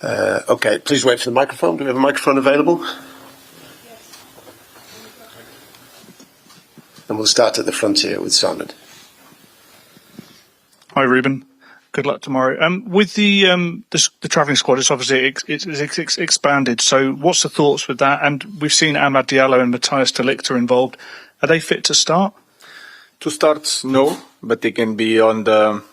Okay, please wait for the microphone. Do we have a microphone available? And we'll start at the front here with Simon. Hi, Ruben. Good luck tomorrow. With the travelling squad, it's obviously it's expanded. So, what's the thoughts with that? And we've seen Amad Diallo and Matthias de Ligt are involved. Are they fit to start? To start, no, but they can be on the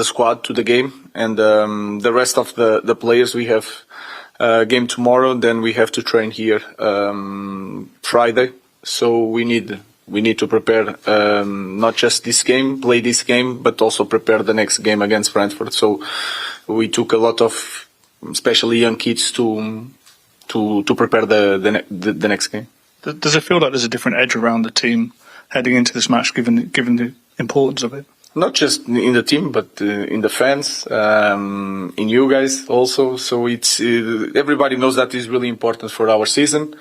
squad to the game. And the rest of the players, we have game tomorrow. Then we have to train here Friday. So we need to prepare not just this game, play this game, but also prepare the next game against Brentford. So we took a lot of, especially young kids, to prepare the next game. Does it feel like there's a different edge around the team heading into this match, given the importance of it? Not just in the team, but in the fans, in you guys also. So it's everybody knows that is really important for our season.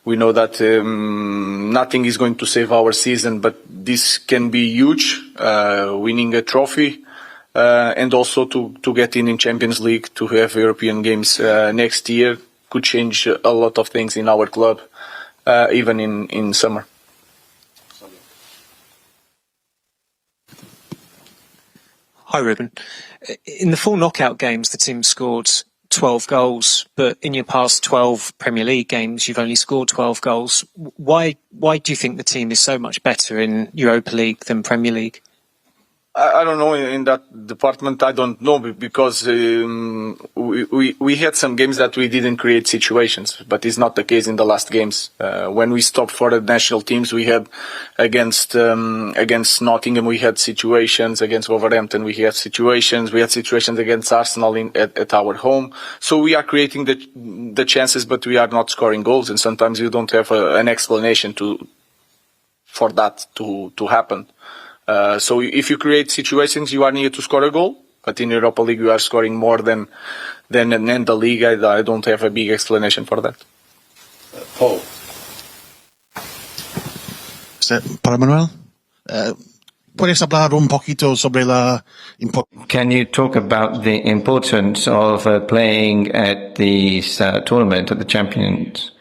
We know that nothing is going to save our season, but this can be huge, winning a trophy, and also to get in Champions League, to have European games next year could change a lot of things in our club, even in summer. Hi, Ruben. In the 4 knockout games, the team scored 12 goals, but in your past 12 Premier League games, you've only scored 12 goals. Why do you think the team is so much better in Europa League than Premier League? I don't know in that department. I don't know because we had some games that we didn't create situations, but it's not the case in the last games. When we stopped for the national teams, we had against Nottingham we had situations, against Wolverhampton we had situations against Arsenal at our home. So we are creating the chances, but we are not scoring goals, and sometimes you don't have an explanation for that to happen. So if you create situations, you are near to score a goal. But in Europa League, you are scoring more than in the league. I don't have a big explanation for that. Paul. Para Manuel. ¿Puedes hablar un poquito sobre la importancia? Can you talk about the importance of playing at this tournament, at the Champions?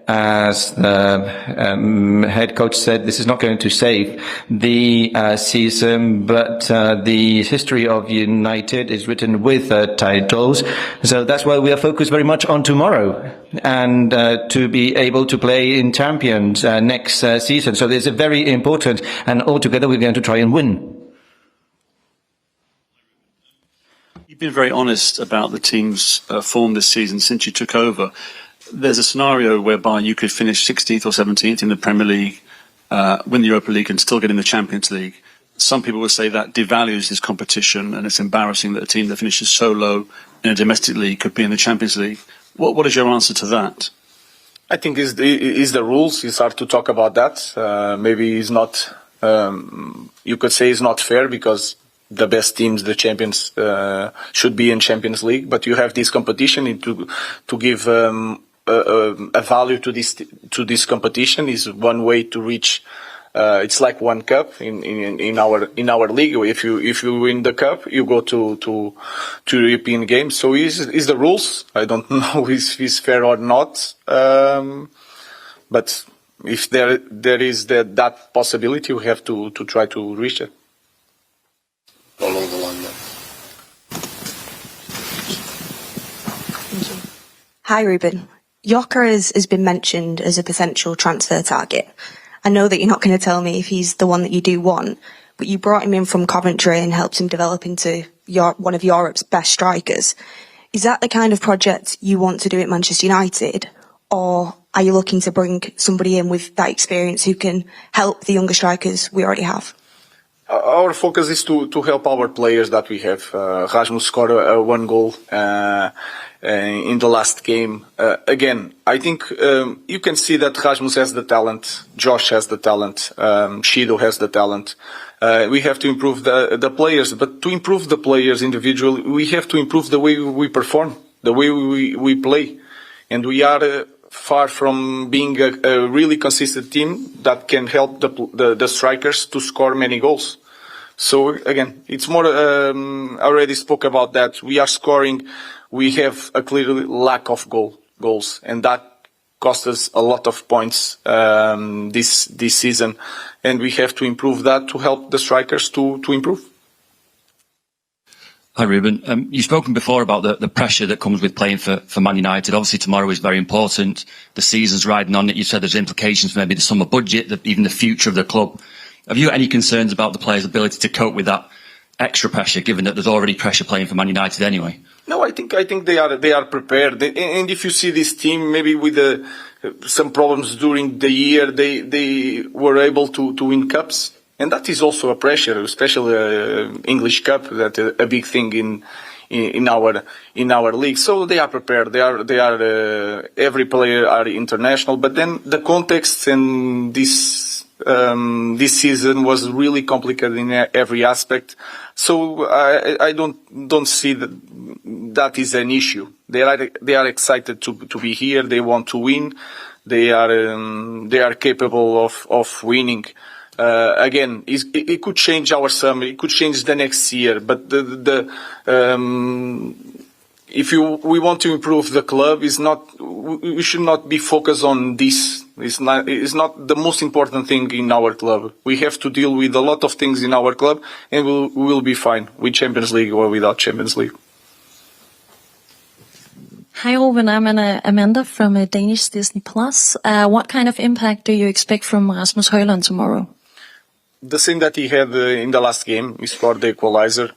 As the head coach said, this is not going to save the season, but the history of United is written with titles. So that's why we are focused very much on tomorrow and to be able to play in Champions next season. So this is very important, and altogether we're going to try and win. You've been very honest about the team's form this season since you took over. There's a scenario whereby you could finish 16th or 17th in the Premier League, win the Europa League and still get in the Champions League. Some people would say that devalues this competition, and it's embarrassing that a team that finishes so low in a domestic league could be in the Champions League. What is your answer to that? I think is the rules. It's hard to talk about that. Maybe it's not, you could say it's not fair because the best teams, the champions, should be in Champions League, but you have this competition to give a value to this competition is one way to reach. It's like one cup in our league. If you win the cup, you go to European games. So is the rules? I don't know if it's fair or not. But if there is that possibility, we have to try to reach it. Along the line there. Hi, Ruben. Ugarte has been mentioned as a potential transfer target. I know that you're not going to tell me if he's the one that you do want, but you brought him in from Coventry and helped him develop into one of Europe's best strikers. Is that the kind of project you want to do at Manchester United? Or are you looking to bring somebody in with that experience who can help the younger strikers we already have? Our focus is to help our players that we have. Rasmus scored one goal in the last game. Again, I think you can see that Rasmus has the talent, Josh has the talent, Shido has the talent. We have to improve the players, but to improve the players individually, we have to improve the way we perform, the way we play. And we are far from being a really consistent team that can help the strikers to score many goals. So again, it's more, I already spoke about that. We are scoring. We have a clear lack of goals, and that cost us a lot of points this season, and we have to improve that to help the strikers to improve. Hi Ruben, you've spoken before about the pressure that comes with playing for Man United. Obviously tomorrow is very important. The season's riding on it. You said there's implications for maybe the summer budget, even the future of the club. Have you got any concerns about the players' ability to cope with that extra pressure, given that there's already pressure playing for Man United anyway? No, I think they are prepared. And if you see this team, maybe with some problems during the year, they were able to win cups, and that is also a pressure, especially English Cup, that a big thing in our league. So they are prepared. They are every player are international, but then the context and this season was really complicated in every aspect. So I don't see that is an issue. They are excited to be here. They want to win. They are capable of winning. Again, it could change our summer. It could change the next year. But if we want to improve the club, we should not be focused on this. It's not the most important thing in our club. We have to deal with a lot of things in our club, and we will be fine with Champions League or without Champions League. Hi, Ruben. I'm Amanda from Danish Disney Plus. What kind of impact do you expect from Rasmus Hojlund tomorrow? The same that he had in the last game. He scored the equalizer.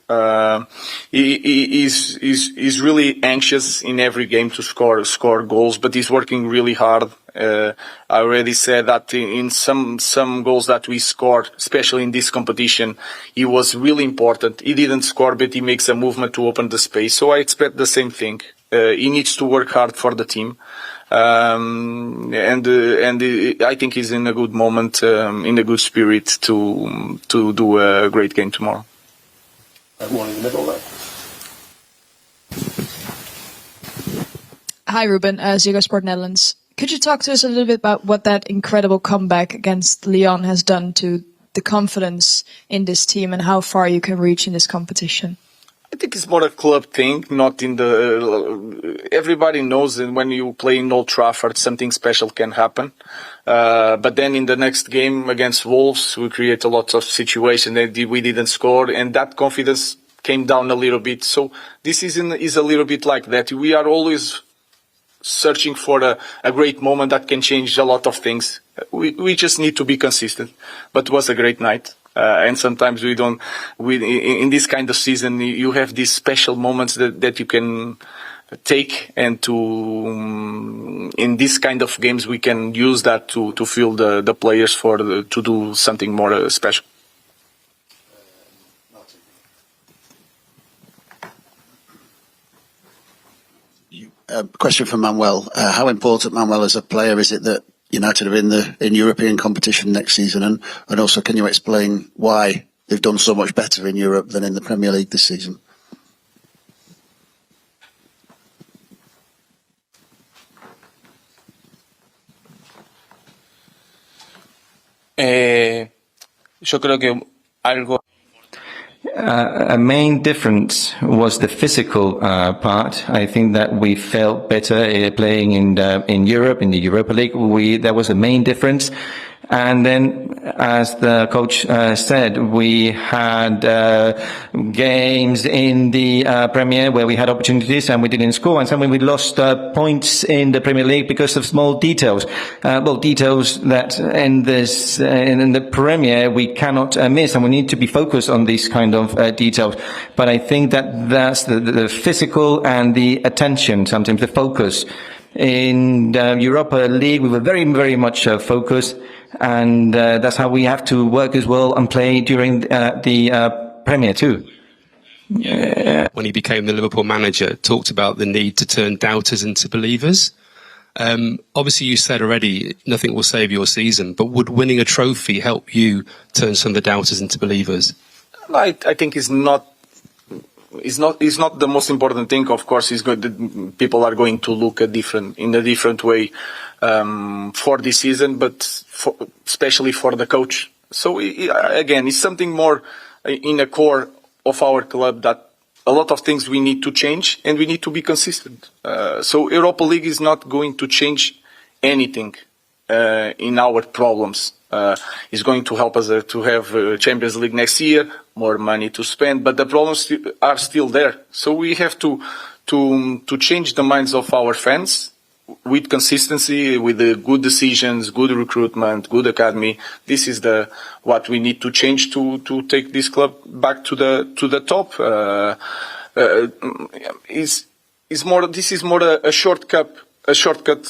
He is really anxious in every game to score goals, but he's working really hard. I already said that in some goals that we scored, especially in this competition, he was really important. He didn't score, but he makes a movement to open the space. So I expect the same thing. He needs to work hard for the team. And I think he's in a good moment, in a good spirit to do a great game tomorrow. One in the middle there. Hi, Ruben. Ziggo Sport Netherlands. Could you talk to us a little bit about what that incredible comeback against Lyon has done to the confidence in this team and how far you can reach in this competition? I think it's more a club thing, not in the. Everybody knows that when you play in Old Trafford, something special can happen. But then in the next game against Wolves, we create a lot of situations that we didn't score, and that confidence came down a little bit. So this season is a little bit like that. We are always searching for a great moment that can change a lot of things. We just need to be consistent. But it was a great night. And sometimes in this kind of season, you have these special moments that you can take, and in this kind of games, we can use that to fuel the players to do something more special. Question from Manuel. How important, Manuel, as a player, is it that United are in European competition next season, and also can you explain why they've done so much better in Europe than in the Premier League this season? Yo creo que algo. A main difference was the physical part. I think that we felt better playing in Europe, in the Europa League. That was a main difference. And then, as the coach said, we had games in the Premier where we had opportunities and we didn't score, and suddenly we lost points in the Premier League because of small details. Details that in the Premier we cannot miss, and we need to be focused on these kind of details. But I think that's the physical and the attention, sometimes the focus. In the Europa League, we were very, very much focused. And that's how we have to work as well and play during the Premier too. When he became the Liverpool manager, talked about the need to turn doubters into believers. Obviously, you said already nothing will save your season, but would winning a trophy help you turn some of the doubters into believers? I think it's not the most important thing. Of course, people are going to look in a different way for this season, but especially for the coach. So again, it's something more in the core of our club that a lot of things we need to change and we need to be consistent. So Europa League is not going to change anything in our problems. It's going to help us to have Champions League next year, more money to spend, but the problems are still there. So we have to change the minds of our fans with consistency, with the good decisions, good recruitment, good academy. This is what we need to change to take this club back to the top. This is more a shortcut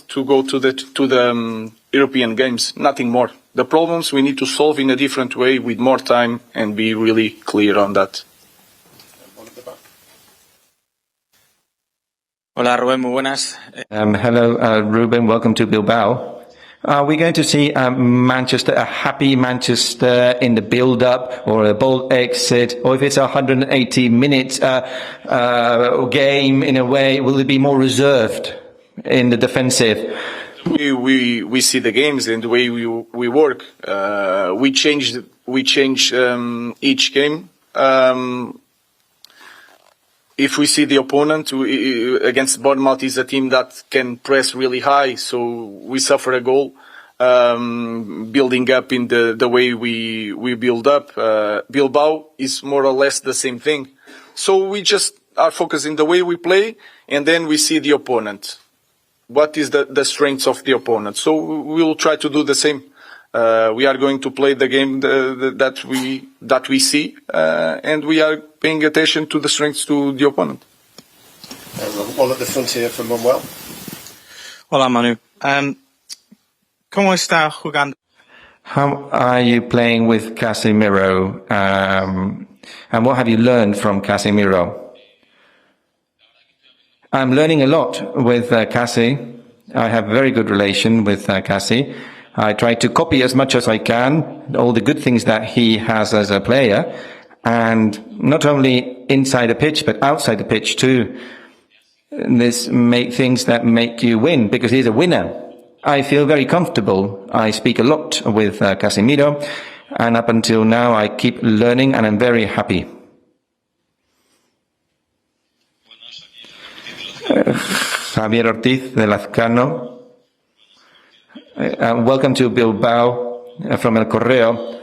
to go to the European games, nothing more. The problems we need to solve in a different way with more time and be really clear on that. Hola, Ruben, muy buenas. Hello, Ruben. Welcome to Bilbao. Are we going to see a happy Manchester in the build-up, or a bold exit, or if it's a 180-minute game in a way, will it be more reserved in the defensive? We see the games and the way we work. We change each game. If we see the opponent against Bournemouth is a team that can press really high, so we suffer a goal. Building up in the way we build up. Bilbao is more or less the same thing. So we just are focusing the way we play, and then we see the opponent. What is the strengths of the opponent? So we will try to do the same. We are going to play the game that we see, and we are paying attention to the strengths to the opponent. One at the front here from Manuel. Hola, Manu. ¿Cómo está jugando? How are you playing with Casemiro? And what have you learned from Casemiro? I'm learning a lot with Cassie. I have a very good relation with Cassie. I try to copy as much as I can all the good things that he has as a player, and not only inside the pitch but outside the pitch too. This make things that make you win, because he's a winner. I feel very comfortable. I speak a lot with Casemiro, and up until now I keep learning, and I'm very happy. Javier Ortiz de Lazcano. Welcome to Bilbao from El Correo.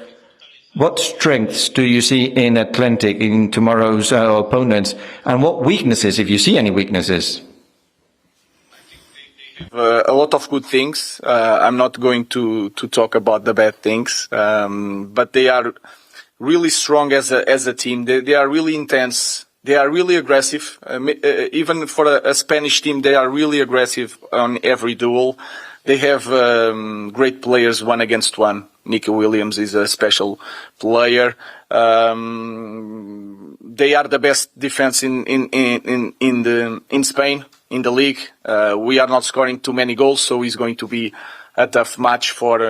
What strengths do you see in Athletic in tomorrow's opponents, and what weaknesses, if you see any weaknesses? A lot of good things. I'm not going to talk about the bad things, but they are really strong as a team. They are really intense. They are really aggressive. Even for a Spanish team, they are really aggressive on every duel. They have great players one against one. Nico Williams is a special player. They are the best defense in Spain, in the league. We are not scoring too many goals, so it's going to be a tough match for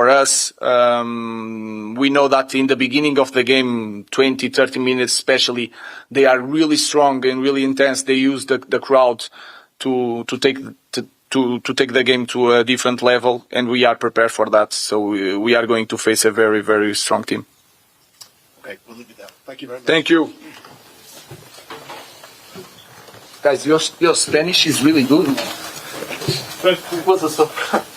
us. We know that in the beginning of the game, 20, 30 minutes especially, they are really strong and really intense. They use the crowd to take the game to a different level, and we are prepared for that. So we are going to face a very, very strong team. Okay, we'll leave it there. Thank you very much. Thank you. Guys, your Spanish is really good. It was a surprise.